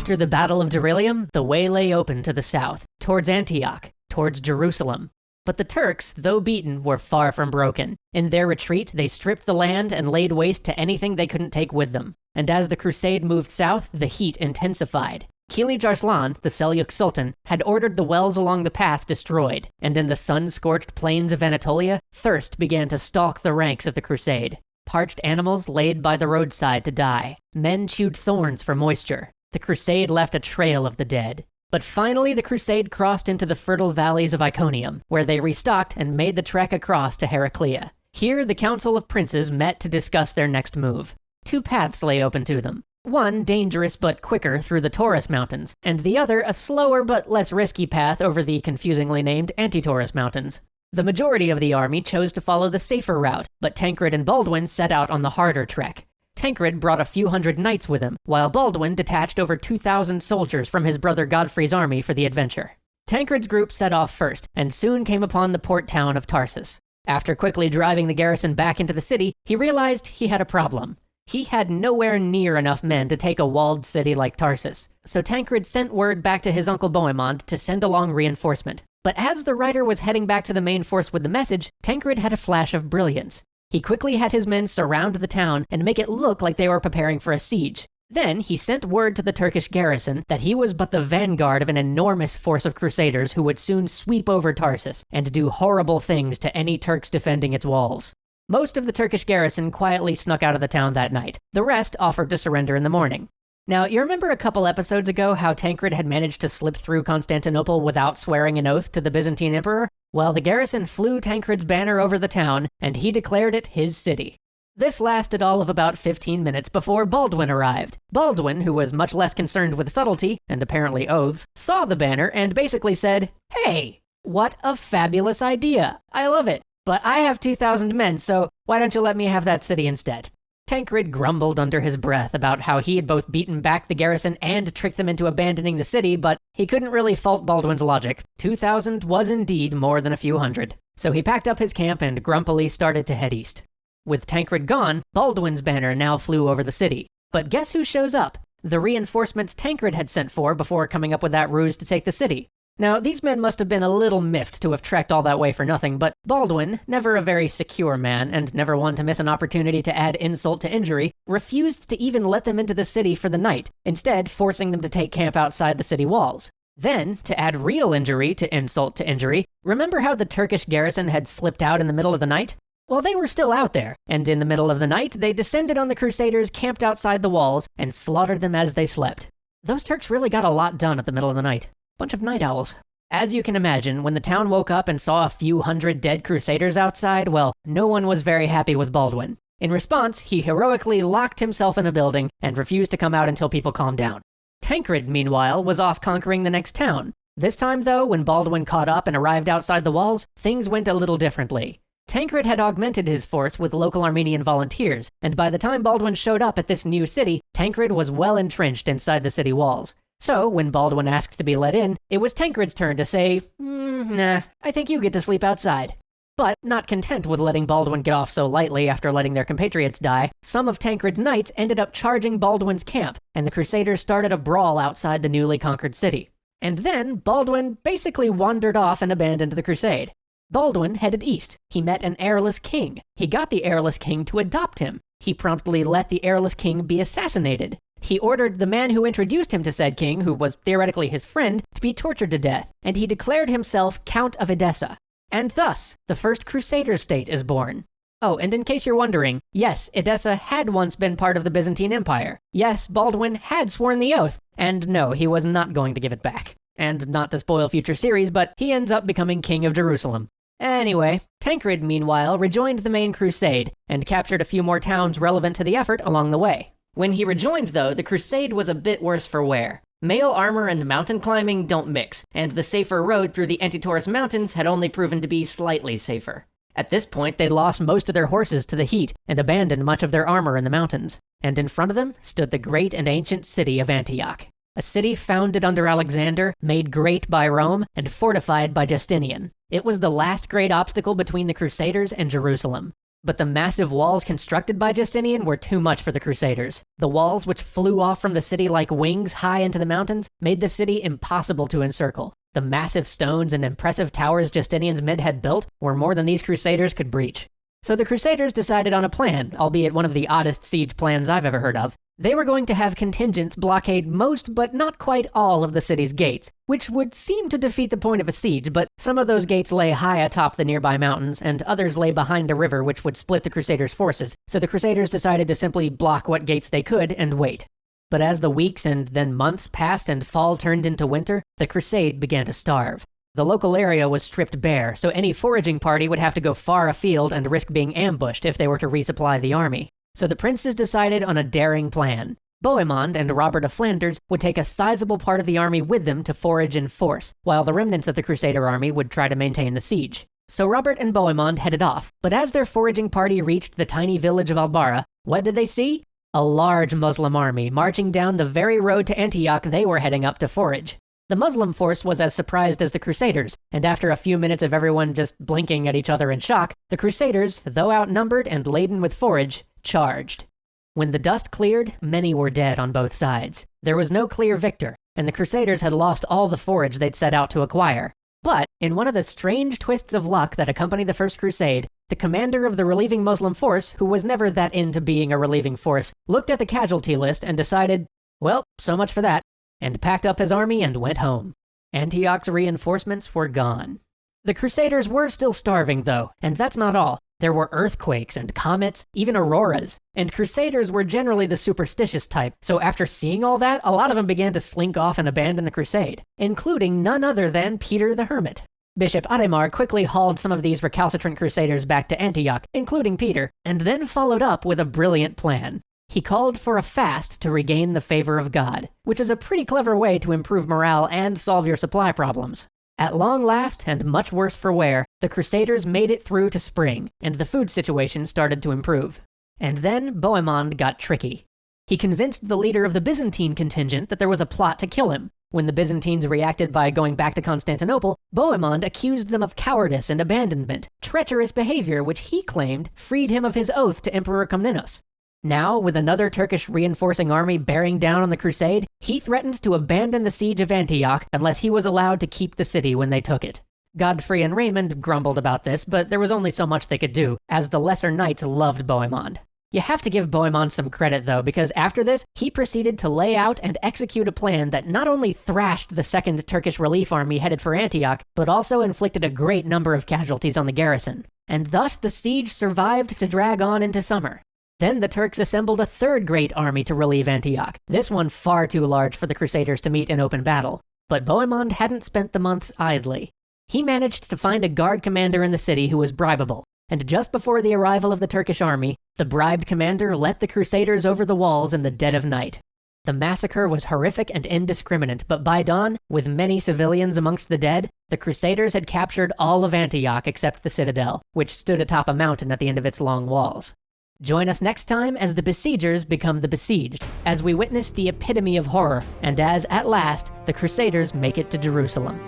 After the Battle of Dorylaeum, the way lay open to the south, towards Antioch, towards Jerusalem. But the Turks, though beaten, were far from broken. In their retreat, they stripped the land and laid waste to anything they couldn't take with them. And as the crusade moved south, the heat intensified. Kilij Arslan, the Seljuk Sultan, had ordered the wells along the path destroyed, and in the sun-scorched plains of Anatolia, thirst began to stalk the ranks of the crusade. Parched animals laid by the roadside to die. Men chewed thorns for moisture. The crusade left a trail of the dead. But finally the crusade crossed into the fertile valleys of Iconium, where they restocked and made the trek across to Heraclea. Here the Council of Princes met to discuss their next move. Two paths lay open to them. One dangerous but quicker through the Taurus Mountains, and the other a slower but less risky path over the confusingly named Anti-Taurus Mountains. The majority of the army chose to follow the safer route, but Tancred and Baldwin set out on the harder trek. Tancred brought a few hundred knights with him, while Baldwin detached over 2,000 soldiers from his brother Godfrey's army for the adventure. Tancred's group set off first, and soon came upon the port town of Tarsus. After quickly driving the garrison back into the city, he realized he had a problem. He had nowhere near enough men to take a walled city like Tarsus, so Tancred sent word back to his uncle Bohemond to send along reinforcement. But as the rider was heading back to the main force with the message, Tancred had a flash of brilliance. He quickly had his men surround the town and make it look like they were preparing for a siege. Then he sent word to the Turkish garrison that he was but the vanguard of an enormous force of Crusaders who would soon sweep over Tarsus and do horrible things to any Turks defending its walls. Most of the Turkish garrison quietly snuck out of the town that night. The rest offered to surrender in the morning. Now, you remember a couple episodes ago how Tancred had managed to slip through Constantinople without swearing an oath to the Byzantine Emperor? Well, the garrison flew Tancred's banner over the town, and he declared it his city. This lasted all of about 15 minutes before Baldwin arrived. Baldwin, who was much less concerned with subtlety, and apparently oaths, saw the banner and basically said, "Hey, what a fabulous idea. I love it. But I have 2,000 men, so why don't you let me have that city instead?" Tancred grumbled under his breath about how he had both beaten back the garrison and tricked them into abandoning the city, but he couldn't really fault Baldwin's logic. 2,000 was indeed more than a few hundred. So he packed up his camp and grumpily started to head east. With Tancred gone, Baldwin's banner now flew over the city. But guess who shows up? The reinforcements Tancred had sent for before coming up with that ruse to take the city. Now, these men must have been a little miffed to have trekked all that way for nothing, but Baldwin, never a very secure man and never one to miss an opportunity to add insult to injury, refused to even let them into the city for the night, instead forcing them to take camp outside the city walls. Then, to add real injury to injury, remember how the Turkish garrison had slipped out in the middle of the night? Well, they were still out there, and in the middle of the night, they descended on the Crusaders camped outside the walls and slaughtered them as they slept. Those Turks really got a lot done at the middle of the night. Bunch of night owls. As you can imagine, when the town woke up and saw a few hundred dead Crusaders outside, well, no one was very happy with Baldwin. In response, he heroically locked himself in a building and refused to come out until people calmed down. Tancred, meanwhile, was off conquering the next town. This time, though, when Baldwin caught up and arrived outside the walls, things went a little differently. Tancred had augmented his force with local Armenian volunteers, and by the time Baldwin showed up at this new city, Tancred was well entrenched inside the city walls. So, when Baldwin asked to be let in, it was Tancred's turn to say, nah, I think you get to sleep outside. But, not content with letting Baldwin get off so lightly after letting their compatriots die, some of Tancred's knights ended up charging Baldwin's camp, and the Crusaders started a brawl outside the newly conquered city. And then, Baldwin basically wandered off and abandoned the crusade. Baldwin headed east. He met an heirless king. He got the heirless king to adopt him. He promptly let the heirless king be assassinated. He ordered the man who introduced him to said king, who was theoretically his friend, to be tortured to death, and he declared himself Count of Edessa. And thus, the first Crusader state is born. Oh, and in case you're wondering, yes, Edessa had once been part of the Byzantine Empire. Yes, Baldwin had sworn the oath, and no, he was not going to give it back. And not to spoil future series, but he ends up becoming King of Jerusalem. Anyway, Tancred, meanwhile, rejoined the main crusade, and captured a few more towns relevant to the effort along the way. When he rejoined, though, the crusade was a bit worse for wear. Mail armor and mountain climbing don't mix, and the safer road through the Anti-Taurus mountains had only proven to be slightly safer. At this point, they'd lost most of their horses to the heat and abandoned much of their armor in the mountains. And in front of them stood the great and ancient city of Antioch. A city founded under Alexander, made great by Rome, and fortified by Justinian. It was the last great obstacle between the Crusaders and Jerusalem. But the massive walls constructed by Justinian were too much for the Crusaders. The walls, which flew off from the city like wings high into the mountains, made the city impossible to encircle. The massive stones and impressive towers Justinian's men had built were more than these Crusaders could breach. So the Crusaders decided on a plan, albeit one of the oddest siege plans I've ever heard of. They were going to have contingents blockade most, but not quite all, of the city's gates, which would seem to defeat the point of a siege, but some of those gates lay high atop the nearby mountains, and others lay behind a river which would split the Crusaders' forces, so the Crusaders decided to simply block what gates they could and wait. But as the weeks and then months passed and fall turned into winter, the Crusade began to starve. The local area was stripped bare, so any foraging party would have to go far afield and risk being ambushed if they were to resupply the army. So the princes decided on a daring plan. Bohemond and Robert of Flanders would take a sizable part of the army with them to forage in force, while the remnants of the Crusader army would try to maintain the siege. So Robert and Bohemond headed off, but as their foraging party reached the tiny village of Albara, what did they see? A large Muslim army marching down the very road to Antioch they were heading up to forage. The Muslim force was as surprised as the Crusaders, and after a few minutes of everyone just blinking at each other in shock, the Crusaders, though outnumbered and laden with forage, charged. When the dust cleared, many were dead on both sides. There was no clear victor, and the Crusaders had lost all the forage they'd set out to acquire. But, in one of the strange twists of luck that accompanied the First Crusade, the commander of the relieving Muslim force, who was never that into being a relieving force, looked at the casualty list and decided, well, so much for that, and packed up his army and went home. Antioch's reinforcements were gone. The Crusaders were still starving, though, and that's not all. There were earthquakes and comets, even auroras, and Crusaders were generally the superstitious type, so after seeing all that, a lot of them began to slink off and abandon the crusade, including none other than Peter the Hermit. Bishop Adhemar quickly hauled some of these recalcitrant Crusaders back to Antioch, including Peter, and then followed up with a brilliant plan. He called for a fast to regain the favor of God, which is a pretty clever way to improve morale and solve your supply problems. At long last, and much worse for wear, the Crusaders made it through to spring, and the food situation started to improve. And then Bohemond got tricky. He convinced the leader of the Byzantine contingent that there was a plot to kill him. When the Byzantines reacted by going back to Constantinople, Bohemond accused them of cowardice and abandonment, treacherous behavior which he claimed freed him of his oath to Emperor Comnenos. Now, with another Turkish reinforcing army bearing down on the crusade, he threatened to abandon the siege of Antioch unless he was allowed to keep the city when they took it. Godfrey and Raymond grumbled about this, but there was only so much they could do, as the lesser knights loved Bohemond. You have to give Bohemond some credit, though, because after this, he proceeded to lay out and execute a plan that not only thrashed the second Turkish relief army headed for Antioch, but also inflicted a great number of casualties on the garrison. And thus the siege survived to drag on into summer. Then the Turks assembled a third great army to relieve Antioch, this one far too large for the Crusaders to meet in open battle. But Bohemond hadn't spent the months idly. He managed to find a guard commander in the city who was bribable, and just before the arrival of the Turkish army, the bribed commander let the Crusaders over the walls in the dead of night. The massacre was horrific and indiscriminate, but by dawn, with many civilians amongst the dead, the Crusaders had captured all of Antioch except the citadel, which stood atop a mountain at the end of its long walls. Join us next time as the besiegers become the besieged, as we witness the epitome of horror, and as, at last, the Crusaders make it to Jerusalem.